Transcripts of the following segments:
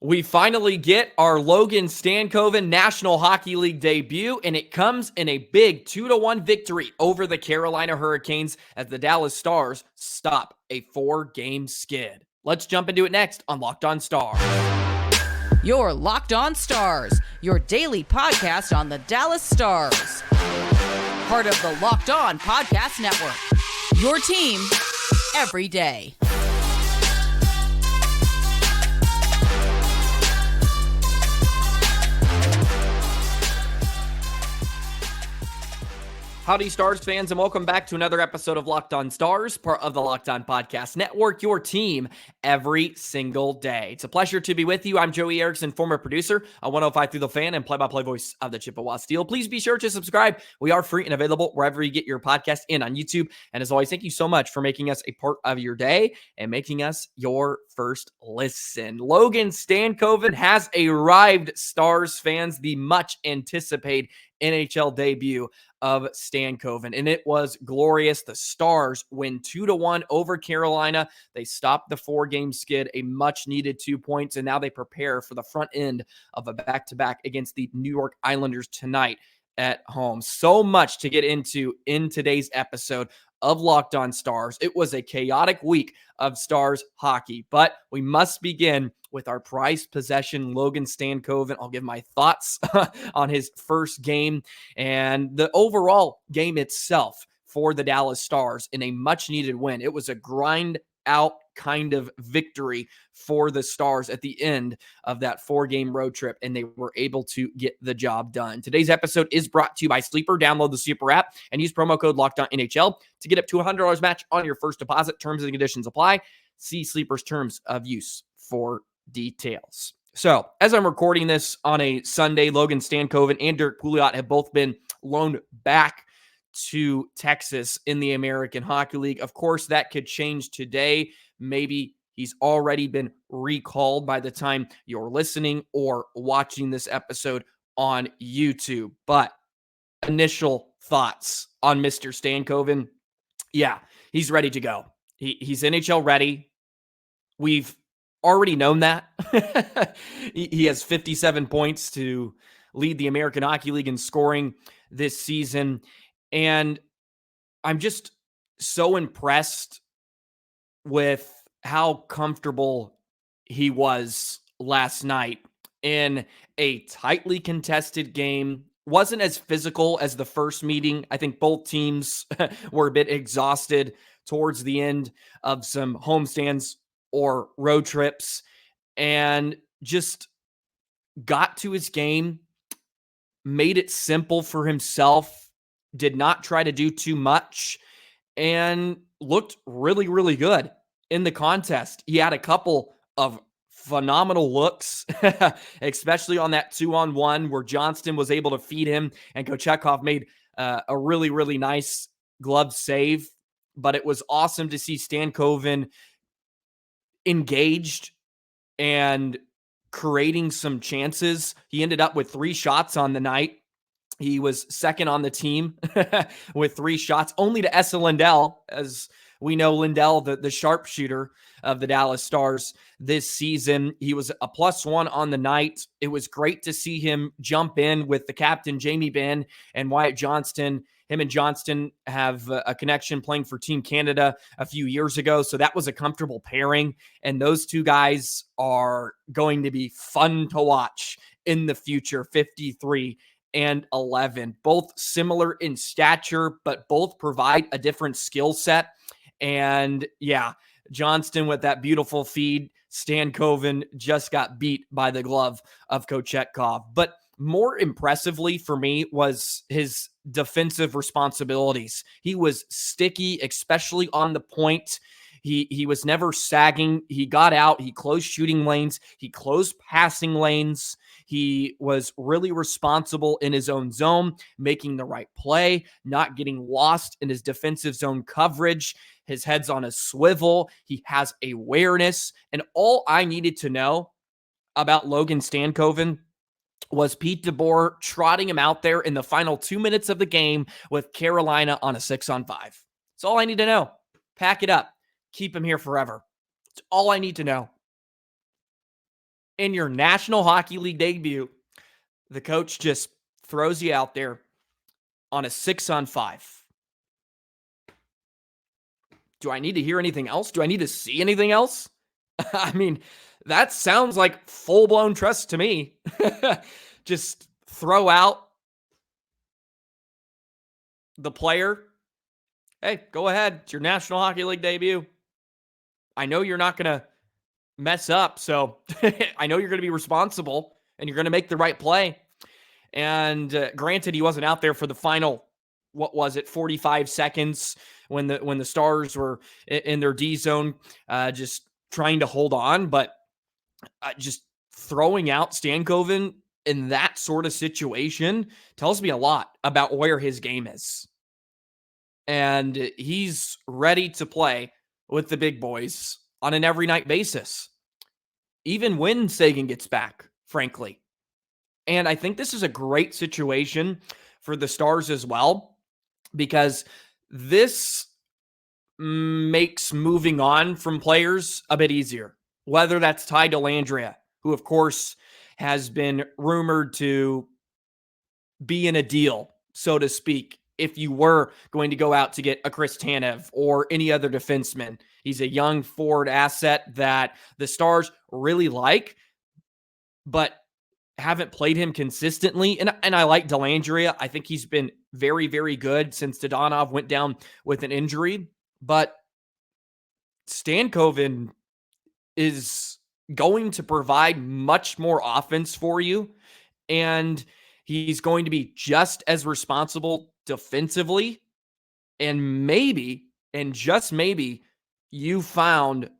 We finally get our Logan Stankoven National Hockey League debut, and it comes in a big 2-1 victory over the Carolina Hurricanes as the Dallas Stars stop a 4-game skid. Let's jump into it next on Locked On Stars. Your Locked On Stars, your daily podcast on the Dallas Stars. Part of the Locked On Podcast Network. Your team every day. Howdy, Stars fans, and welcome back to another episode of Locked On Stars, part of the Locked On Podcast Network, your team every single day. It's a pleasure to be with you. I'm Joey Erickson, former producer on 105 Through the Fan and play-by-play voice of the Chippewa Steel. Please be sure to subscribe. We are free and available wherever you get your podcast and on YouTube. And as always, thank you so much for making us a part of your day and making us your first listen. Logan Stankoven has arrived, Stars fans, the much anticipated NHL debut of Stankoven, and it was glorious. The Stars win 2-1 over Carolina. They stopped the 4-game skid, a much-needed 2 points, and now they prepare for the front end of a back-to-back against the New York Islanders tonight at home. So much to get into in today's episode of Locked On Stars. It was a chaotic week of Stars hockey, but we must begin with our prized possession, Logan Stankoven. I'll give my thoughts on his first game and the overall game itself for the Dallas Stars in a much-needed win. It was a grind-out kind of victory for the Stars at the end of that 4-game road trip, and they were able to get the job done. Today's episode is brought to you by Sleeper. Download the Sleeper app and use promo code LOCKEDONNHL to get up to $100 match on your first deposit. Terms and conditions apply. See Sleeper's terms of use for details. So, as I'm recording this on a Sunday, Logan Stankoven and Dirk Pouliot have both been loaned back to Texas in the American Hockey League. Of course, that could change today. Maybe he's already been recalled by the time you're listening or watching this episode on YouTube. But initial thoughts on Mr. Stankoven. Yeah, he's ready to go. He's NHL ready. We've already known that. He has 57 points to lead the American Hockey League in scoring this season. And I'm just so impressed with how comfortable he was last night in a tightly contested game. Wasn't as physical as the first meeting. I think both teams were a bit exhausted towards the end of some homestands or road trips, and just got to his game, made it simple for himself, did not try to do too much, and looked really, really good in the contest. He had a couple of phenomenal looks, especially on that 2-on-1 where Johnston was able to feed him, and Kochetkov made a really, really nice glove save. But it was awesome to see Stankoven engaged and creating some chances. He ended up with 3 shots on the night. He was second on the team with 3 shots, only to Esa Lindell, as we know Lindell, the sharpshooter of the Dallas Stars this season. He was a +1 on the night. It was great to see him jump in with the captain, Jamie Benn, and Wyatt Johnston. Him and Johnston have a connection playing for Team Canada a few years ago, so that was a comfortable pairing, and those two guys are going to be fun to watch in the future, 53 and 11. Both similar in stature, but both provide a different skill set. And yeah, Johnston with that beautiful feed. Stankoven just got beat by the glove of Kochetkov. But more impressively for me was his defensive responsibilities. He was sticky, especially on the point. He was never sagging. He got out. He closed shooting lanes. He closed passing lanes. He was really responsible in his own zone, making the right play, not getting lost in his defensive zone coverage. His head's on a swivel. He has awareness. And all I needed to know about Logan Stankoven was Pete DeBoer trotting him out there in the final 2 minutes of the game with Carolina on a 6-on-5. That's all I need to know. Pack it up. Keep him here forever. It's all I need to know. in your National Hockey League debut, the coach just throws you out there on a 6-on-5. Do I need to hear anything else? Do I need to see anything else? I mean, that sounds like full-blown trust to me. Just throw out the player. Hey, go ahead. It's your National Hockey League debut. I know you're not going to mess up, so I know you're going to be responsible and you're going to make the right play. And granted, he wasn't out there for the final, 45 seconds when the Stars were in their D zone, just trying to hold on. But just throwing out Stankoven in that sort of situation tells me a lot about where his game is. And he's ready to play with the big boys on an every night basis, even when Seguin gets back, frankly. And I think this is a great situation for the Stars as well, because this makes moving on from players a bit easier. Whether that's Ty Dellandrea, who of course has been rumored to be in a deal, so to speak, if you were going to go out to get a Chris Tanev or any other defenseman. He's a young forward asset that the Stars really like, but haven't played him consistently. And I like Dellandrea. I think he's been very, very good since Dadonov went down with an injury. But Stankoven is going to provide much more offense for you. And he's going to be just as responsible defensively. And maybe, and just maybe, you found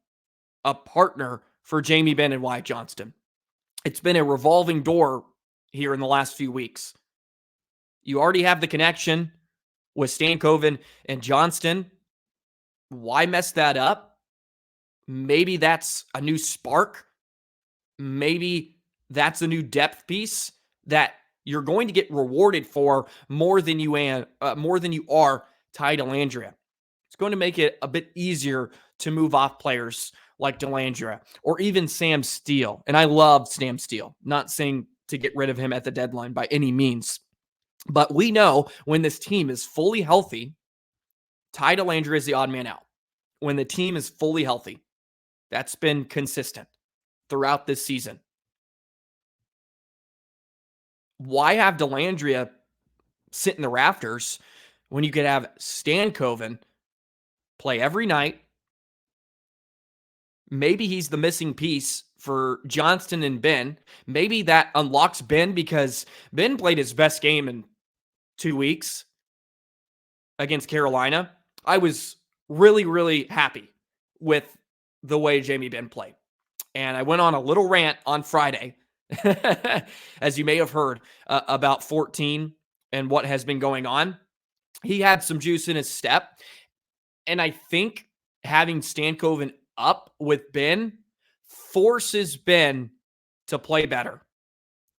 a partner for Jamie Benn and Wyatt Johnston. It's been a revolving door here in the last few weeks. You already have the connection with Stankoven and Johnston. Why mess that up? Maybe that's a new spark. Maybe that's a new depth piece that you're going to get rewarded for more than you are Ty Dellandrea. It's going to make it a bit easier to move off players like Dellandrea or even Sam Steele. And I love Sam Steele. Not saying to get rid of him at the deadline by any means. But we know when this team is fully healthy, Ty Dellandrea is the odd man out. When the team is fully healthy, that's been consistent throughout this season. Why have Dellandrea sit in the rafters when you could have Stankoven play every night? Maybe he's the missing piece for Johnston and Benn. Maybe that unlocks Benn because Benn played his best game in 2 weeks against Carolina. I was really, really happy with the way Jamie Benn played. And I went on a little rant on Friday, as you may have heard, about 14 and what has been going on. He had some juice in his step. And I think having Stankoven up with Benn forces Benn to play better.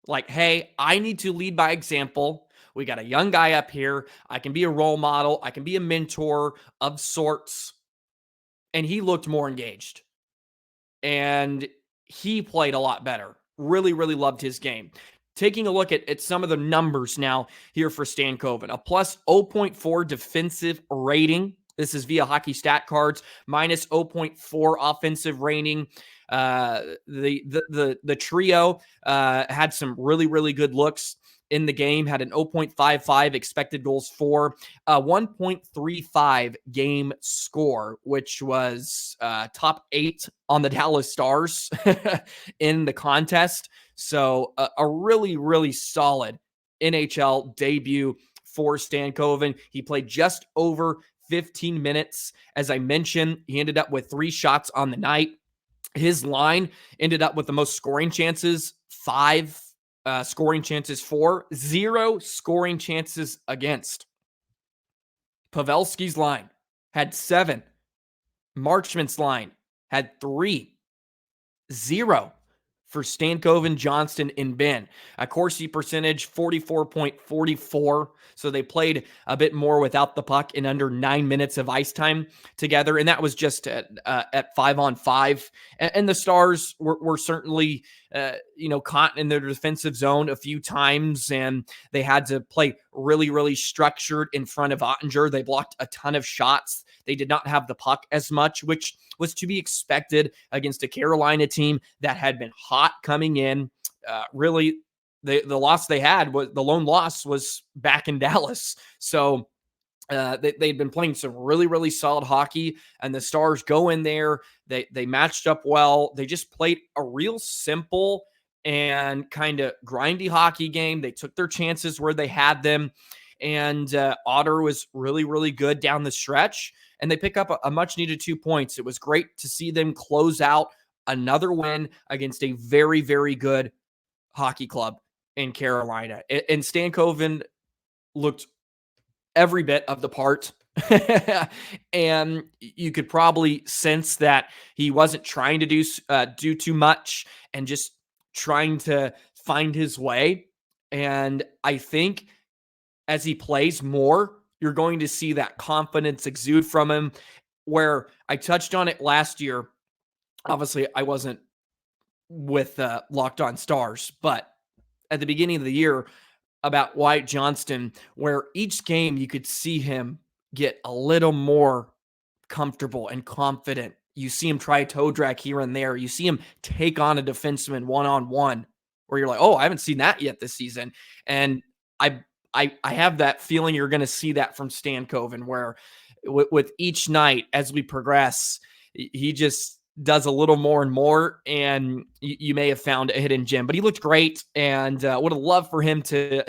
Like, hey, I need to lead by example. We got a young guy up here. I can be a role model. I can be a mentor of sorts. And he looked more engaged. And he played a lot better. Really, really loved his game. Taking a look at some of the numbers now here for Stankoven. A plus 0.4 defensive rating. This is via Hockey Stat Cards. Minus 0.4 offensive rating. The trio had some really, really good looks in the game. Had an 0.55 expected goals for, 1.35 game score, which was top 8 on the Dallas Stars in the contest. So a really, really solid NHL debut for Stankoven. He played just over 15 minutes. As I mentioned, he ended up with 3 shots on the night. His line ended up with the most scoring chances, 5 scoring chances for, 0 scoring chances against. Pavelski's line had 7. Marchman's line had 3. 0 for Stankoven, Johnston, and Benn. A Corsi percentage, 44.44. So they played a bit more without the puck in under 9 minutes of ice time together. And that was just at 5-on-5. And the Stars were certainly, caught in their defensive zone a few times. And they had to play really, really structured in front of Ottinger. They blocked a ton of shots. They did not have the puck as much, which was to be expected against a Carolina team that had been hot coming in. Really, the loss they had was the lone loss was back in Dallas. So they'd been playing some really, really solid hockey, and the Stars go in there. They matched up well. They just played a real simple and kind of grindy hockey game. They took their chances where they had them, and Otter was really, really good down the stretch, and they pick up a much-needed 2 points. It was great to see them close out another win against a very, very good hockey club in Carolina. And Stankoven looked every bit of the part. And you could probably sense that he wasn't trying to do too much and just trying to find his way. And I think as he plays more, you're going to see that confidence exude from him, where I touched on it last year. Obviously, I wasn't with Locked On Stars, but at the beginning of the year about Wyatt Johnston, where each game you could see him get a little more comfortable and confident. You see him try a toe drag here and there. You see him take on a defenseman one-on-one, where you're like, oh, I haven't seen that yet this season. And I have that feeling you're going to see that from Stankoven, where with each night as we progress, he just does a little more and more, and you may have found a hidden gem. But he looked great, and would have loved for him to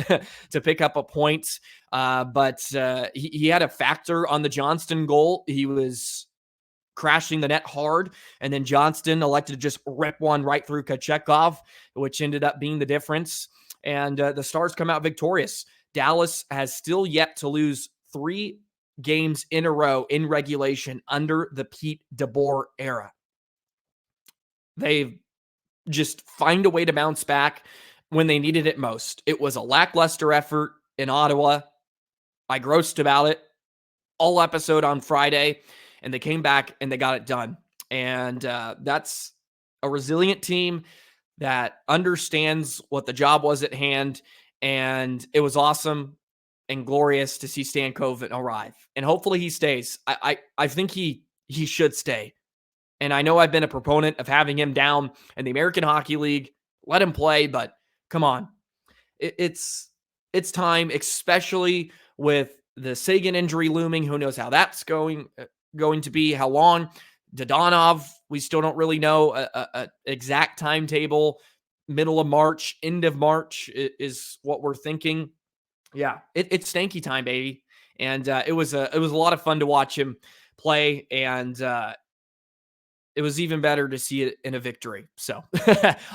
to pick up a point. But he had a factor on the Johnston goal. He was crashing the net hard, and then Johnston elected to just rip one right through Kochetkov, which ended up being the difference. And the Stars come out victorious. Dallas has still yet to lose 3 games in a row in regulation under the Pete DeBoer era. They just find a way to bounce back when they needed it most. It was a lackluster effort in Ottawa. I grossed about it all episode on Friday, and they came back and they got it done. And that's a resilient team that understands what the job was at hand. And it was awesome and glorious to see Stankoven arrive. And hopefully he stays. I think he should stay. And I know I've been a proponent of having him down in the American Hockey League. Let him play, but come on. It's time, especially with the Sagan injury looming. Who knows how that's going to be, how long. Dodonov, we still don't really know a exact timetable. Middle of March, end of March is what we're thinking. Yeah, it's stanky time, baby. And it was a lot of fun to watch him play, and it was even better to see it in a victory. So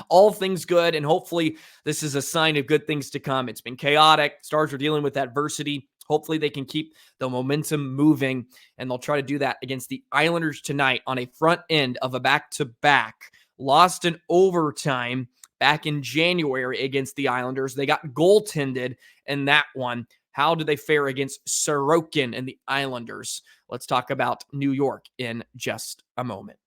all things good, and hopefully this is a sign of good things to come. It's been chaotic. Stars are dealing with adversity. Hopefully they can keep the momentum moving, and they'll try to do that against the Islanders tonight on a front end of a back-to-back. Lost in overtime back in January against the Islanders. They got goaltended in that one. How do they fare against Sorokin and the Islanders? Let's talk about New York in just a moment.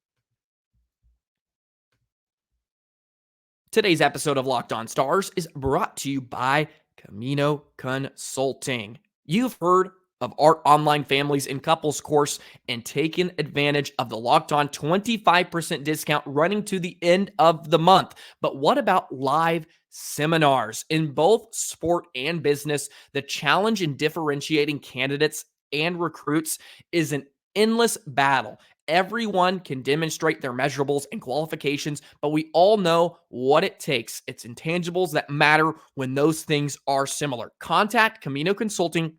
Today's episode of Locked On Stars is brought to you by Camino Consulting. You've heard of our online families and couples course and taken advantage of the Locked On 25% discount running to the end of the month. But what about live seminars? In both sport and business, the challenge in differentiating candidates and recruits is an endless battle. Everyone can demonstrate their measurables and qualifications, but we all know what it takes. It's intangibles that matter when those things are similar. Contact Camino Consulting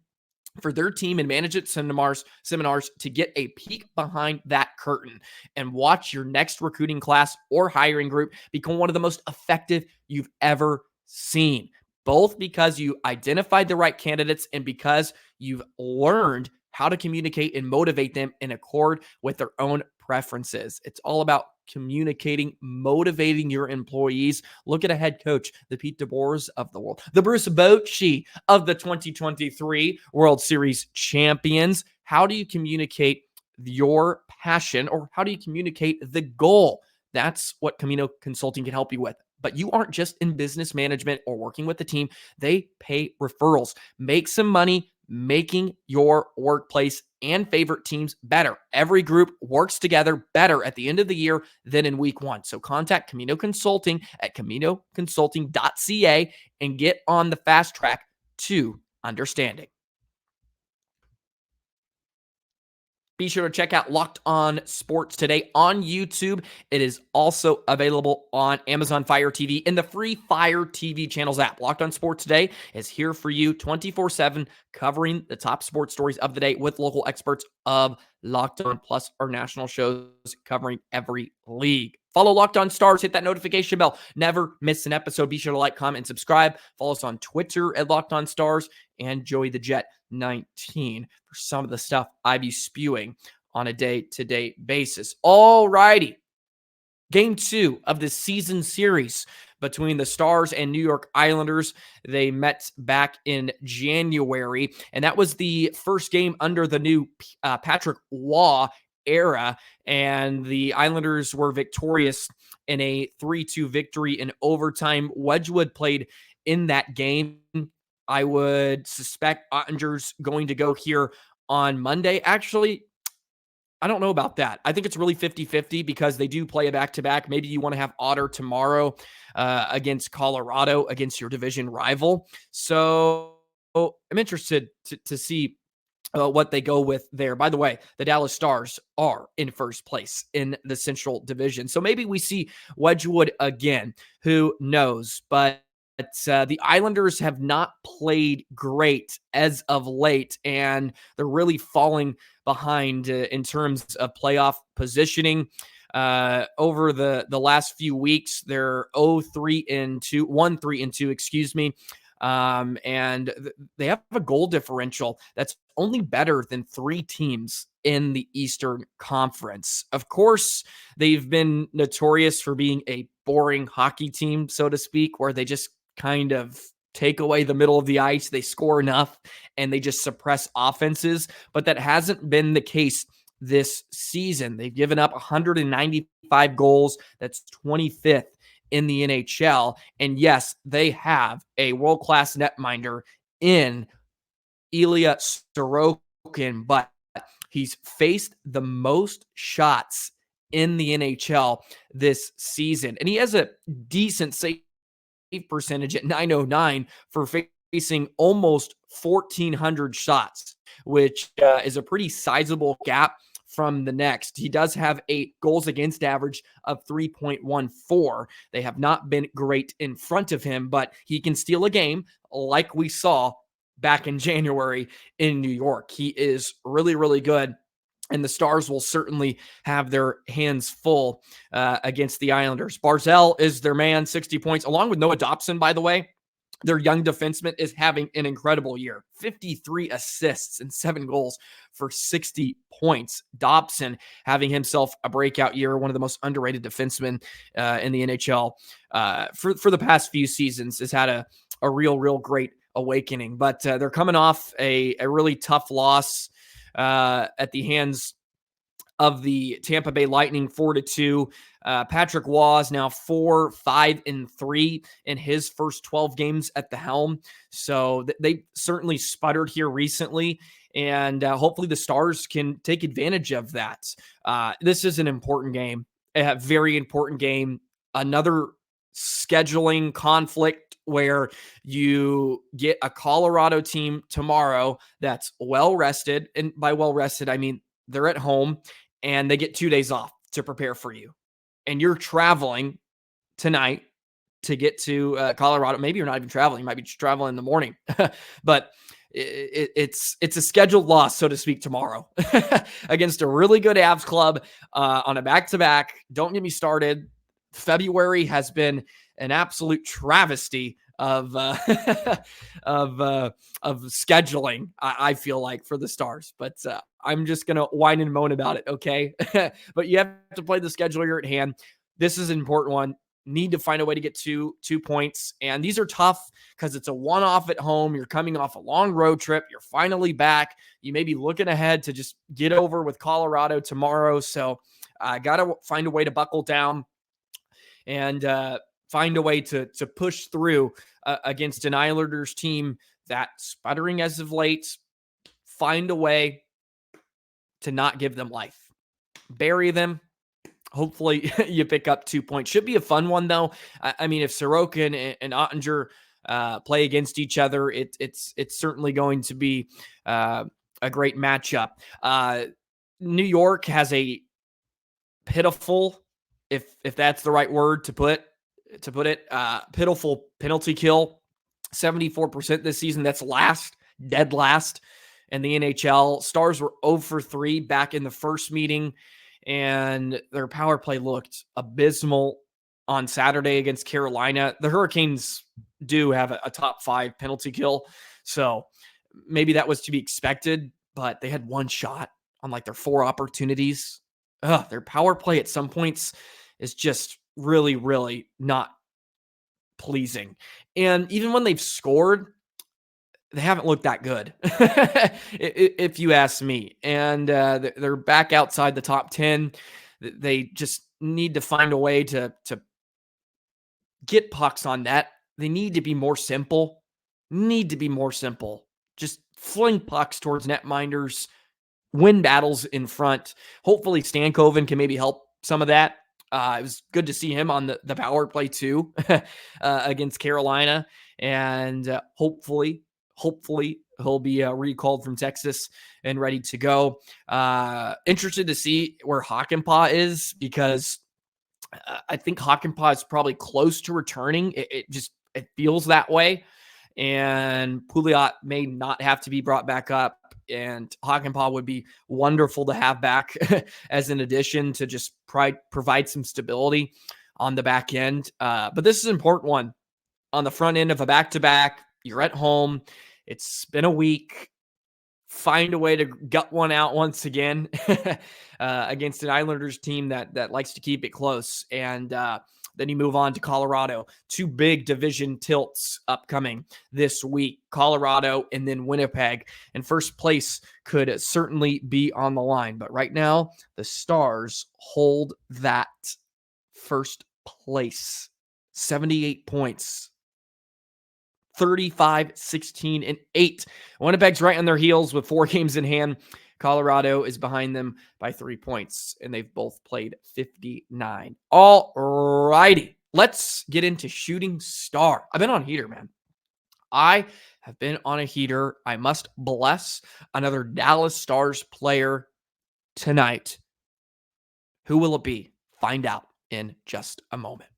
for their team and management seminars to get a peek behind that curtain and watch your next recruiting class or hiring group become one of the most effective you've ever seen. Both because you identified the right candidates and because you've learned how to communicate and motivate them in accord with their own preferences. It's all about communicating, motivating your employees. Look at a head coach, the Pete DeBoers of the world, the Bruce Bochy of the 2023 World Series champions. How do you communicate your passion, or how do you communicate the goal? That's what Camino Consulting can help you with. But you aren't just in business management or working with the team. They pay referrals. Make some money making your workplace and favorite teams better. Every group works together better at the end of the year than in week one. So contact Camino Consulting at caminoconsulting.ca and get on the fast track to understanding. Be sure to check out Locked On Sports Today on YouTube. It is also available on Amazon Fire TV and the free Fire TV channels app. Locked On Sports Today is here for you 24/7, covering the top sports stories of the day with local experts of Locked On, plus our national shows covering every league. Follow Locked On Stars. Hit that notification bell. Never miss an episode. Be sure to like, comment, and subscribe. Follow us on Twitter at Locked On Stars and Joey the Jet 19 for some of the stuff I be spewing on a day-to-day basis. All righty. Game 2 of the season series between the Stars and New York Islanders. They met back in January, and that was the first game under the new Patrick Waugh era, and the Islanders were victorious in a 3-2 victory in overtime. Wedgwood played in that game. I would suspect Ottinger's going to go here on Monday. Actually, I don't know about that. I think it's really 50-50 because they do play a back-to-back. Maybe you want to have Otter tomorrow against Colorado, against your division rival. So I'm interested to see what they go with there. By the way, the Dallas Stars are in first place in the Central Division. So maybe we see Wedgwood again. Who knows? But the Islanders have not played great as of late, and they're really falling behind in terms of playoff positioning. Over the last few weeks, they're 1-3-2, excuse me. And they have a goal differential that's only better than 3 teams in the Eastern Conference. Of course, they've been notorious for being a boring hockey team, so to speak, where they just kind of take away the middle of the ice. They score enough and they just suppress offenses, but that hasn't been the case this season. They've given up 195 goals. That's 25th in the NHL. And yes, they have a world-class netminder in Ilya Sorokin, but he's faced the most shots in the NHL this season. And he has a decent save percentage at .909 for facing almost 1,400 shots, which is a pretty sizable gap from the next. He does have a goals against average of 3.14. They have not been great in front of him, but he can steal a game like we saw back in January in New York. He is really, really good. And the Stars will certainly have their hands full against the Islanders. Barzal is their man, 60 points, along with Noah Dobson, by the way. Their young defenseman is having an incredible year. 53 assists and 7 goals for 60 points. Dobson having himself a breakout year, one of the most underrated defensemen in the NHL for the past few seasons, has had a real great awakening. But they're coming off a really tough loss at the hands of the Tampa Bay Lightning, 4-2. Patrick Waugh is now 4-5-3 in his first 12 games at the helm. So they certainly sputtered here recently, and hopefully the Stars can take advantage of that. This is an important game, a very important game. Another scheduling conflict where you get a Colorado team tomorrow that's well rested. And by well rested, I mean they're at home and they get 2 days off to prepare for you. And you're traveling tonight to get to Colorado. Maybe you're not even traveling. You might be just traveling in the morning. But it's a scheduled loss, so to speak, tomorrow against a really good Avs club on a back-to-back. Don't get me started. February has been an absolute travesty of scheduling, I feel like, for the Stars. But I'm just going to whine and moan about it, okay? But you have to play the schedule you're at hand. This is an important one. Need to find a way to get two points. And these are tough because it's a one-off at home. You're coming off a long road trip. You're finally back. You may be looking ahead to just get over with Colorado tomorrow. So I got to find a way to buckle down and find a way to push through against an Islanders team that's sputtering as of late. Find a way to not give them life. Bury them. Hopefully you pick up 2 points. Should be a fun one, though. I mean, if Sorokin and Ottinger play against each other, it's certainly going to be a great matchup. New York has a pitiful, if that's the right word to put it, pitiful penalty kill. 74% this season. That's dead last in the NHL. Stars were 0 for 3 back in the first meeting, and their power play looked abysmal on Saturday against Carolina. The Hurricanes do have a top 5 penalty kill, so maybe that was to be expected, but they had one shot on like their 4 opportunities. Their power play at some points is just really, really not pleasing. And even when they've scored, they haven't looked that good, if you ask me. And they're back outside the top 10. They just need to find a way to get pucks on net. They need to be more simple. Just fling pucks towards netminders, win battles in front. Hopefully Stankoven can maybe help some of that. It was good to see him on the power play too against Carolina. And hopefully he'll be recalled from Texas and ready to go. Interested to see where Hakanpää is, because I think Hakanpää is probably close to returning. It feels that way. And Pouliot may not have to be brought back up. And Hakanpää would be wonderful to have back as an addition to just provide some stability on the back end. But this is an important one on the front end of a back-to-back. You're at home. It's been a week. Find a way to gut one out once again against an Islanders team that likes to keep it close. And then you move on to Colorado. 2 big division tilts upcoming this week. Colorado and then Winnipeg. And first place could certainly be on the line. But right now, the Stars hold that first place. 78 points. 35, 16, and 8. Winnipeg's right on their heels with 4 games in hand. Colorado is behind them by 3 points, and they've both played 59. All righty. Let's get into Shooting Star. I've been on heater, man. I have been on a heater. I must bless another Dallas Stars player tonight. Who will it be? Find out in just a moment.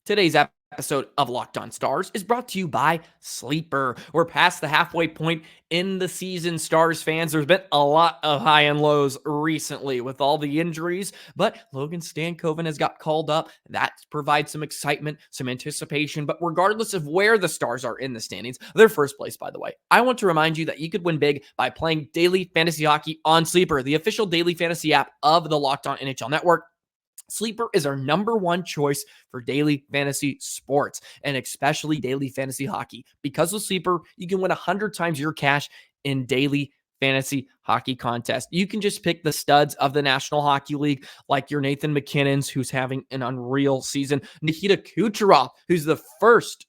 Today's episode of Locked On Stars is brought to you by Sleeper. We're past the halfway point in the season, Stars fans. There's been a lot of high and lows recently with all the injuries, but Logan Stankoven has got called up. That provides some excitement, some anticipation. But regardless of where the Stars are in the standings, they're first place, by the way. I want to remind you that you could win big by playing daily fantasy hockey on Sleeper, the official daily fantasy app of the Locked On NHL Network. Sleeper is our number 1 choice for daily fantasy sports, and especially daily fantasy hockey. Because with Sleeper, you can win 100 times your cash in daily fantasy hockey contests. You can just pick the studs of the National Hockey League, like your Nathan McKinnon's, who's having an unreal season. Nikita Kucherov, who's the first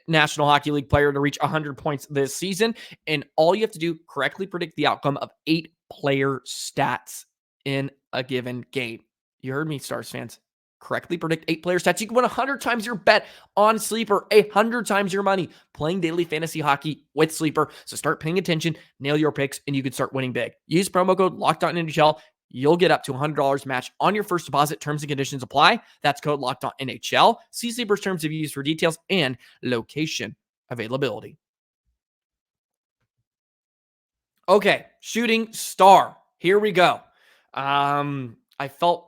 National Hockey League player to reach 100 points this season. And all you have to do, correctly predict the outcome of 8 player stats in a given game. You heard me, Stars fans. Correctly predict 8 player stats. You can win 100 times your bet on Sleeper, 100 times your money playing daily fantasy hockey with Sleeper. So start paying attention, nail your picks, and you can start winning big. Use promo code LOCKEDONNHL. You'll get up to $100 match on your first deposit. Terms and conditions apply. That's code LOCKEDONNHL. See Sleeper's terms of use for details and location availability. Okay, Shooting Star. Here we go. I felt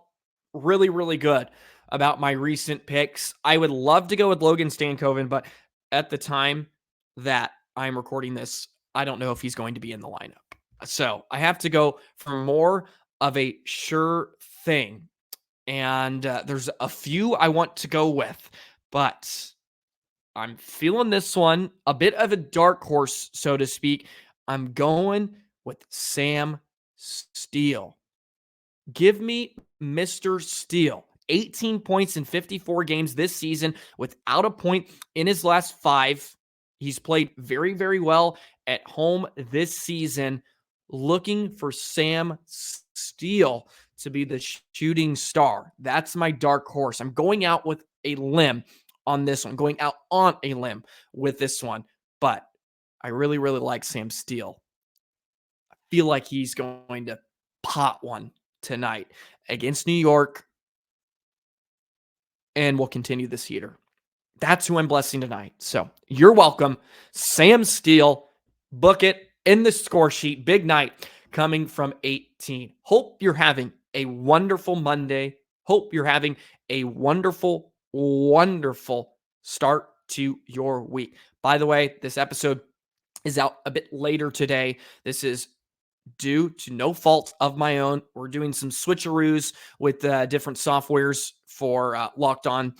really, really good about my recent picks. I would love to go with Logan Stankoven, but at the time that I'm recording this, I don't know if he's going to be in the lineup. So I have to go for more of a sure thing. And there's a few I want to go with, but I'm feeling this one a bit of a dark horse, so to speak. I'm going with Sam Steele. Give me Mr. Steele. 18 points in 54 games this season without a point in his last 5. He's played very, very well at home this season. Looking for Sam Steele to be the shooting star. That's my dark horse. I'm going out with a limb on this one, going out on a limb with this one, but I really, really like Sam Steele. I feel like he's going to pot one tonight against New York, and we'll continue this heater. That's who I'm blessing tonight. So you're welcome. Sam Steele, book it in the score sheet. Big night coming from 18. Hope you're having a wonderful Monday. Hope you're having a wonderful, wonderful start to your week. By the way, this episode is out a bit later today. This is due to no fault of my own. We're doing some switcheroos with different softwares for Locked On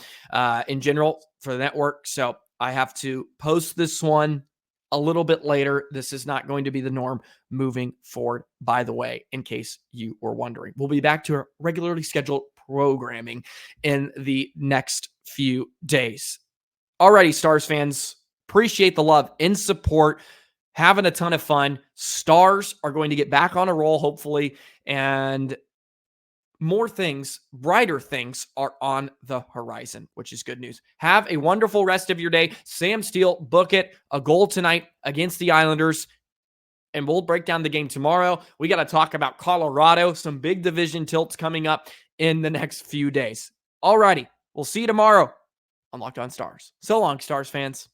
in general for the network. So I have to post this one a little bit later. This is not going to be the norm moving forward, by the way, in case you were wondering. We'll be back to our regularly scheduled programming in the next few days. Alrighty, Stars fans, appreciate the love and support. Having a ton of fun. Stars are going to get back on a roll, hopefully, and more things, brighter things are on the horizon, which is good news. Have a wonderful rest of your day. Sam Steele, book it. A goal tonight against the Islanders, and we'll break down the game tomorrow. We got to talk about Colorado, some big division tilts coming up in the next few days. Alrighty, we'll see you tomorrow on Locked On Stars. So long, Stars fans.